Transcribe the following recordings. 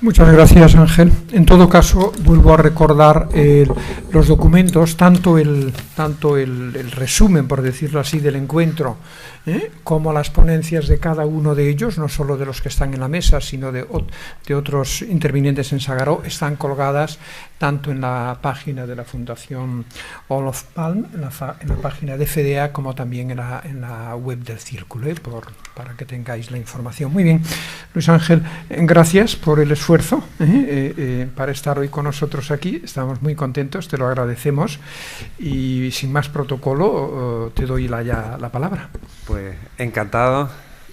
Muchas gracias, Ángel. En todo caso, vuelvo a recordar los documentos, tanto el resumen, por decirlo así, del encuentro, como las ponencias de cada uno de ellos, no solo de los que están en la mesa, sino de otros intervinientes en Sagaró, están colgadas tanto en la página de la Fundación Olof Palme, en la página de FDA, como también en la web del Círculo, para que tengáis la información. Muy bien, Luis Ángel, gracias por el esfuerzo para estar hoy con nosotros aquí. Estamos muy contentos, te lo agradecemos, y sin más protocolo te doy la palabra. Pues encantado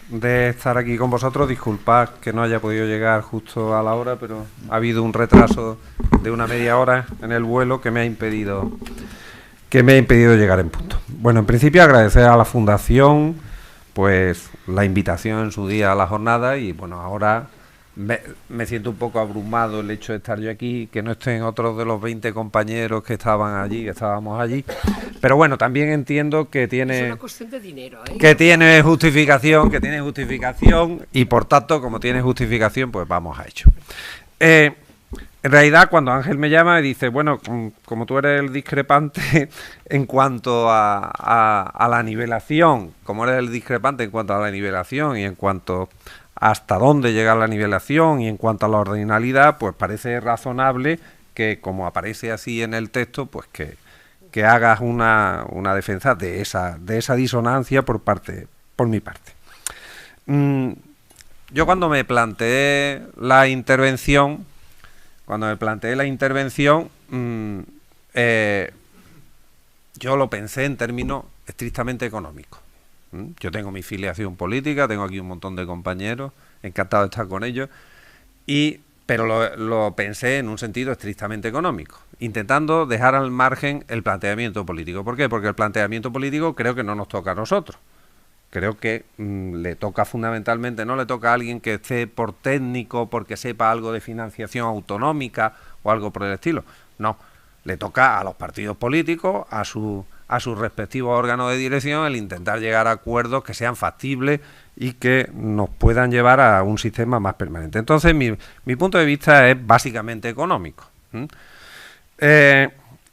de estar aquí con vosotros. Disculpad que no haya podido llegar justo a la hora, pero ha habido un retraso de una media hora en el vuelo que me ha impedido llegar en punto. Bueno, en principio agradecer a la Fundación pues la invitación en su día a la jornada, y bueno, ahora me siento un poco abrumado el hecho de estar yo aquí, que no estén otros de los 20 compañeros que estábamos allí, pero bueno, también entiendo que tiene... Es una cuestión de dinero, que tiene justificación, y por tanto, como tiene justificación, pues vamos a ello. En realidad, cuando Ángel me llama y dice, bueno, como tú eres el discrepante en cuanto a la nivelación, y en cuanto hasta dónde llega la nivelación y en cuanto a la ordinalidad, pues parece razonable que, como aparece así en el texto, pues que hagas una defensa de esa disonancia por mi parte. Yo cuando me planteé la intervención, yo lo pensé en términos estrictamente económicos. Yo tengo mi filiación política, tengo aquí un montón de compañeros, encantado de estar con ellos, pero lo pensé en un sentido estrictamente económico, intentando dejar al margen el planteamiento político. ¿Por qué? Porque el planteamiento político creo que no nos toca a nosotros. Creo que le toca fundamentalmente, no le toca a alguien que esté por técnico, porque sepa algo de financiación autonómica o algo por el estilo. No, le toca a los partidos políticos, a sus respectivos órganos de dirección, el intentar llegar a acuerdos que sean factibles y que nos puedan llevar a un sistema más permanente. Entonces, mi punto de vista es básicamente económico.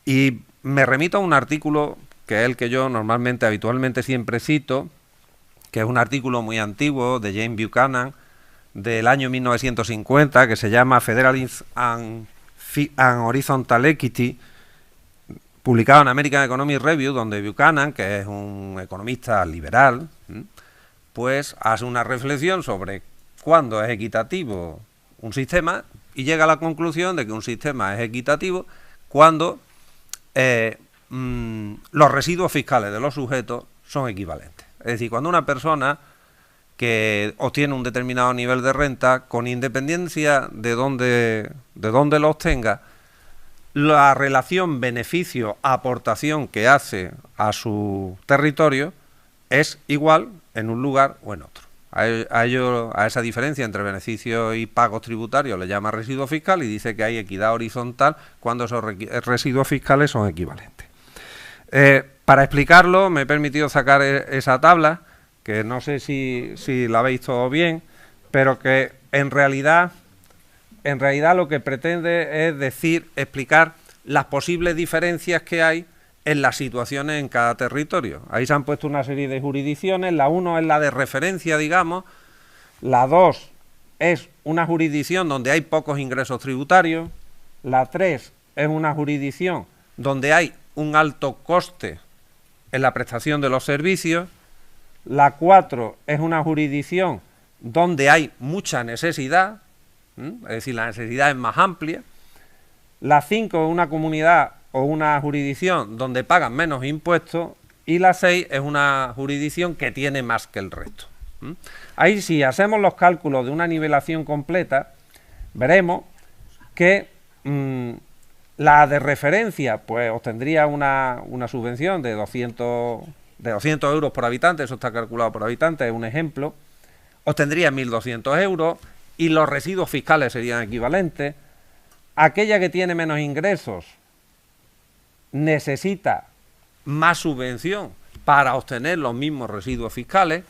Y me remito a un artículo que es el que yo habitualmente siempre cito, que es un artículo muy antiguo de James Buchanan del año 1950, que se llama Federalism and Horizontal Equity, publicado en American Economic Review, donde Buchanan, que es un economista liberal, pues hace una reflexión sobre cuándo es equitativo un sistema, y llega a la conclusión de que un sistema es equitativo cuando los residuos fiscales de los sujetos son equivalentes. Es decir, cuando una persona que obtiene un determinado nivel de renta, con independencia de dónde lo obtenga, la relación beneficio-aportación que hace a su territorio es igual en un lugar o en otro. A esa diferencia entre beneficios y pagos tributarios le llama residuo fiscal, y dice que hay equidad horizontal cuando esos residuos fiscales son equivalentes. Para explicarlo me he permitido sacar esa tabla, que no sé si la veis todo bien, pero que en realidad lo que pretende es explicar las posibles diferencias que hay en las situaciones en cada territorio. Ahí se han puesto una serie de jurisdicciones. La 1 es la de referencia, digamos. La 2 es una jurisdicción donde hay pocos ingresos tributarios. La 3 es una jurisdicción donde hay un alto coste en la prestación de los servicios. La 4 es una jurisdicción donde hay mucha necesidad, es decir, la necesidad es más amplia. La 5 es una comunidad o una jurisdicción donde pagan menos impuestos, y la 6 es una jurisdicción que tiene más que el resto. Ahí, si hacemos los cálculos de una nivelación completa, veremos que la de referencia pues obtendría una subvención de 200 euros por habitante, eso está calculado por habitante, es un ejemplo, obtendría 1.200 euros, y los residuos fiscales serían equivalentes. Aquella que tiene menos ingresos necesita más subvención para obtener los mismos residuos fiscales.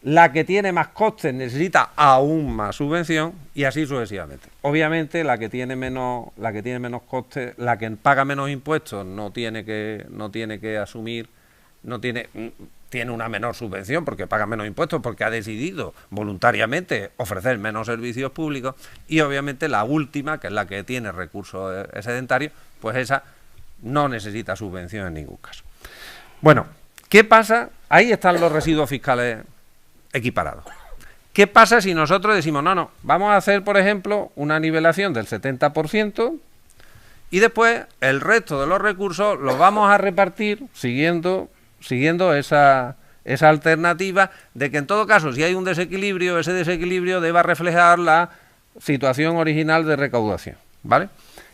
la que tiene más costes necesita aún más subvención y así sucesivamente. Obviamente la que tiene menos costes, la que paga menos impuestos no tiene que asumir, tiene una menor subvención porque paga menos impuestos, porque ha decidido voluntariamente ofrecer menos servicios públicos, y obviamente la última, que es la que tiene recursos excedentarios, pues esa no necesita subvención en ningún caso. Bueno, ¿qué pasa? Ahí están los residuos fiscales equiparados. ¿Qué pasa si nosotros decimos, no, vamos a hacer, por ejemplo, una nivelación del 70% y después el resto de los recursos los vamos a repartir siguiendo esa alternativa de que en todo caso, si hay un desequilibrio, ese desequilibrio deba reflejar la situación original de recaudación, ¿vale?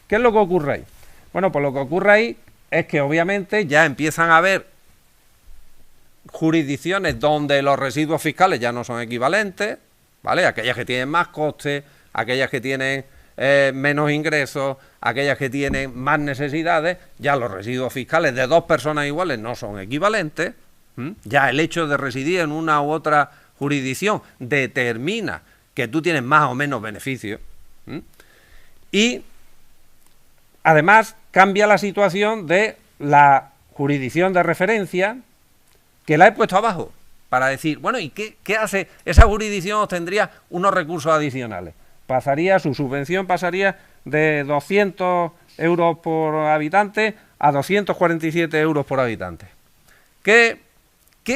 ¿Qué es lo que ocurre ahí? Bueno, pues lo que ocurre ahí es que obviamente ya empiezan a haber jurisdicciones donde los residuos fiscales ya no son equivalentes, ¿vale? Aquellas que tienen más costes, aquellas que tienen menos ingresos, aquellas que tienen más necesidades, ya los residuos fiscales de dos personas iguales no son equivalentes. Ya el hecho de residir en una u otra jurisdicción determina que tú tienes más o menos beneficios. Y además cambia la situación de la jurisdicción de referencia, que la he puesto abajo para decir, bueno, ¿y qué hace? Esa jurisdicción obtendría unos recursos adicionales. Su subvención pasaría de 200 euros por habitante a 247 euros por habitante. ¿Qué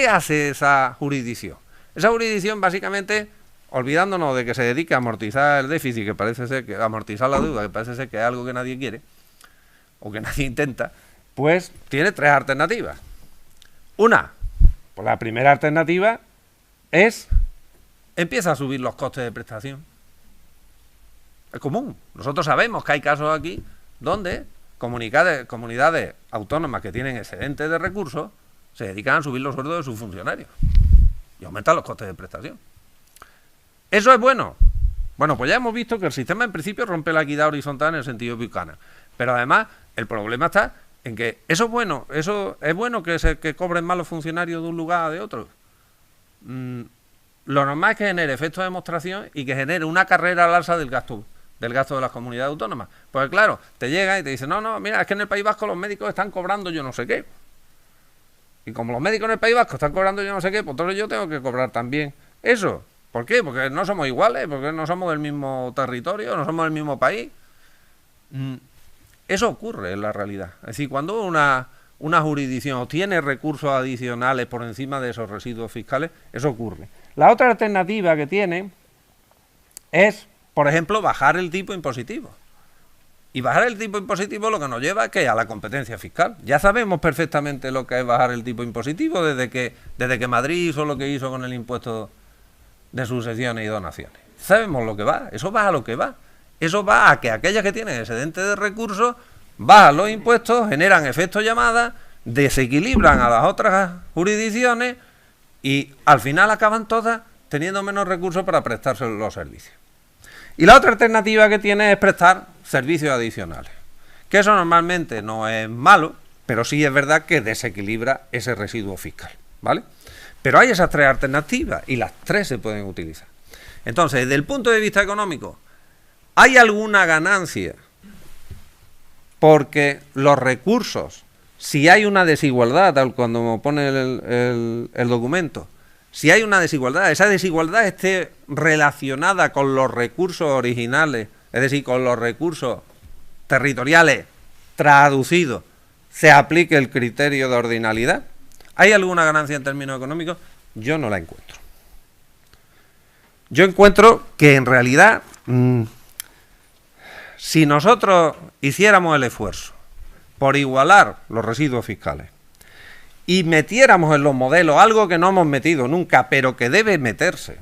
hace esa jurisdicción? Esa jurisdicción básicamente, olvidándonos de que se dedique a amortizar el déficit, que parece ser que amortizar la deuda, que parece ser que es algo que nadie quiere, o que nadie intenta, pues tiene tres alternativas. Una, pues la primera alternativa es, empieza a subir los costes de prestación. Es común. Nosotros sabemos que hay casos aquí donde comunidades autónomas que tienen excedentes de recursos se dedican a subir los sueldos de sus funcionarios y aumentan los costes de prestación. ¿Eso es bueno? Bueno, pues ya hemos visto que el sistema en principio rompe la equidad horizontal en el sentido Buchanan, pero además el problema está en que eso es bueno que cobren más los funcionarios de un lugar a de otro. Lo normal es que genere efectos de demostración y que genere una carrera al alza del gasto de las comunidades autónomas. Pues claro, te llega y te dice, no, mira, es que en el País Vasco los médicos están cobrando yo no sé qué. Y como los médicos en el País Vasco están cobrando yo no sé qué, pues entonces yo tengo que cobrar también eso. ¿Por qué? Porque no somos iguales, porque no somos del mismo territorio, no somos del mismo país. Eso ocurre en la realidad. Es decir, cuando una jurisdicción obtiene recursos adicionales por encima de esos residuos fiscales, eso ocurre. La otra alternativa que tiene es, por ejemplo, bajar el tipo impositivo. Y bajar el tipo impositivo lo que nos lleva a la competencia fiscal. Ya sabemos perfectamente lo que es bajar el tipo impositivo desde que Madrid hizo lo que hizo con el impuesto de sucesiones y donaciones. Sabemos lo que va, eso va a lo que va. Eso va a que aquellas que tienen excedente de recursos bajan los impuestos, generan efectos llamadas, desequilibran a las otras jurisdicciones y al final acaban todas teniendo menos recursos para prestarse los servicios. Y la otra alternativa que tiene es prestar servicios adicionales, que eso normalmente no es malo, pero sí es verdad que desequilibra ese residuo fiscal, ¿vale? Pero hay esas tres alternativas y las tres se pueden utilizar. Entonces, desde el punto de vista económico, ¿hay alguna ganancia? Porque los recursos, si hay una desigualdad, tal cuando me pone el documento, si hay una desigualdad, esa desigualdad esté relacionada con los recursos originales, es decir, con los recursos territoriales traducidos, se aplique el criterio de ordinalidad. ¿Hay alguna ganancia en términos económicos? Yo no la encuentro. Yo encuentro que en realidad, si nosotros hiciéramos el esfuerzo por igualar los residuos fiscales y metiéramos en los modelos algo que no hemos metido nunca, pero que debe meterse,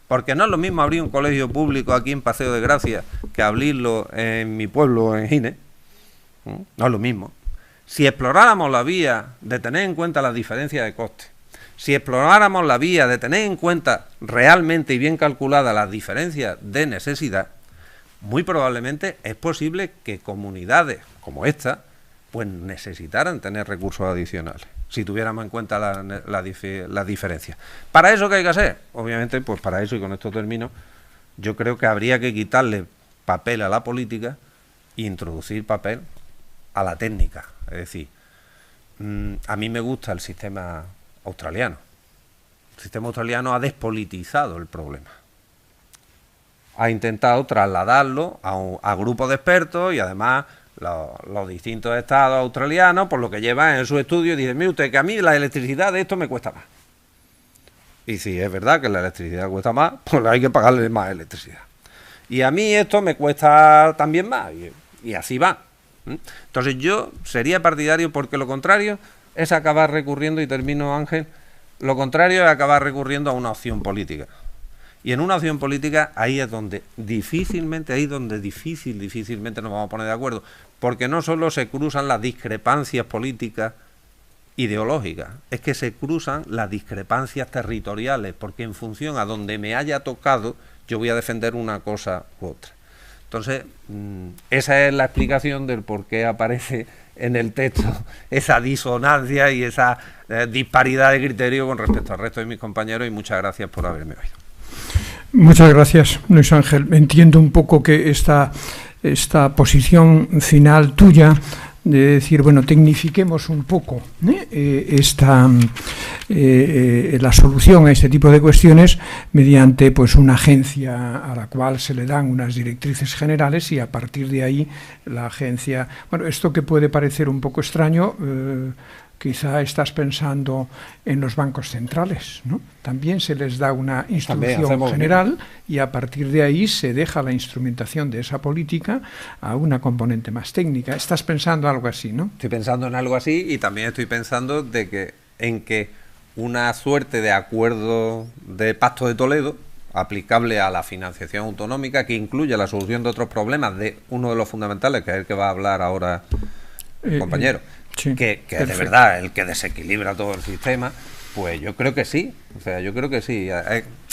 porque no es lo mismo abrir un colegio público aquí en Paseo de Gracia que abrirlo en mi pueblo, en Gine, no es lo mismo. Si exploráramos la vía de tener en cuenta las diferencias de coste, si exploráramos la vía de tener en cuenta realmente y bien calculadas las diferencias de necesidad, muy probablemente es posible que comunidades como esta pues necesitaran tener recursos adicionales. si tuviéramos en cuenta las diferencias. ¿Para eso qué hay que hacer? Obviamente, pues para eso, y con esto termino, yo creo que habría que quitarle papel a la política e introducir papel a la técnica. Es decir, a mí me gusta el sistema australiano. El sistema australiano ha despolitizado el problema. Ha intentado trasladarlo a grupos de expertos y además los distintos estados australianos, por lo que llevan en su estudio, dicen, mire usted, que a mí la electricidad de esto me cuesta más. Y si es verdad que la electricidad cuesta más, pues hay que pagarle más electricidad. Y a mí esto me cuesta también más, y así va. Entonces yo sería partidario, porque lo contrario es acabar recurriendo, y termino, Ángel, lo contrario es acabar recurriendo a una opción política. Y en una opción política ahí es donde difícilmente nos vamos a poner de acuerdo, porque no solo se cruzan las discrepancias políticas ideológicas, es que se cruzan las discrepancias territoriales, porque en función a donde me haya tocado yo voy a defender una cosa u otra. Entonces, esa es la explicación del por qué aparece en el texto esa disonancia y esa disparidad de criterio con respecto al resto de mis compañeros, y muchas gracias por haberme oído. Muchas gracias, Luis Ángel. Entiendo un poco que esta posición final tuya de decir, bueno, tecnifiquemos un poco la solución a este tipo de cuestiones mediante pues una agencia a la cual se le dan unas directrices generales, y a partir de ahí la agencia... Bueno, esto que puede parecer un poco extraño, quizá estás pensando en los bancos centrales, ¿no? También se les da una instrucción general y a partir de ahí se deja la instrumentación de esa política a una componente más técnica. Estás pensando algo así, ¿no? Estoy pensando en algo así, y también estoy pensando en que una suerte de acuerdo de Pacto de Toledo aplicable a la financiación autonómica, que incluya la solución de otros problemas, de uno de los fundamentales, que es el que va a hablar ahora el compañero, sí, que es de verdad el que desequilibra todo el sistema, pues yo creo que sí. O sea, yo creo que sí.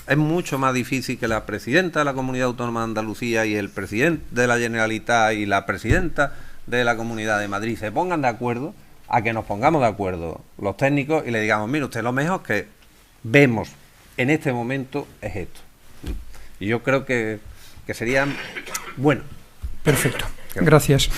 Es mucho más difícil que la presidenta de la Comunidad Autónoma de Andalucía y el presidente de la Generalitat y la presidenta de la Comunidad de Madrid se pongan de acuerdo, a que nos pongamos de acuerdo los técnicos y le digamos, mire usted, lo mejor que vemos en este momento es esto. Y yo creo que sería bueno. Perfecto. Gracias.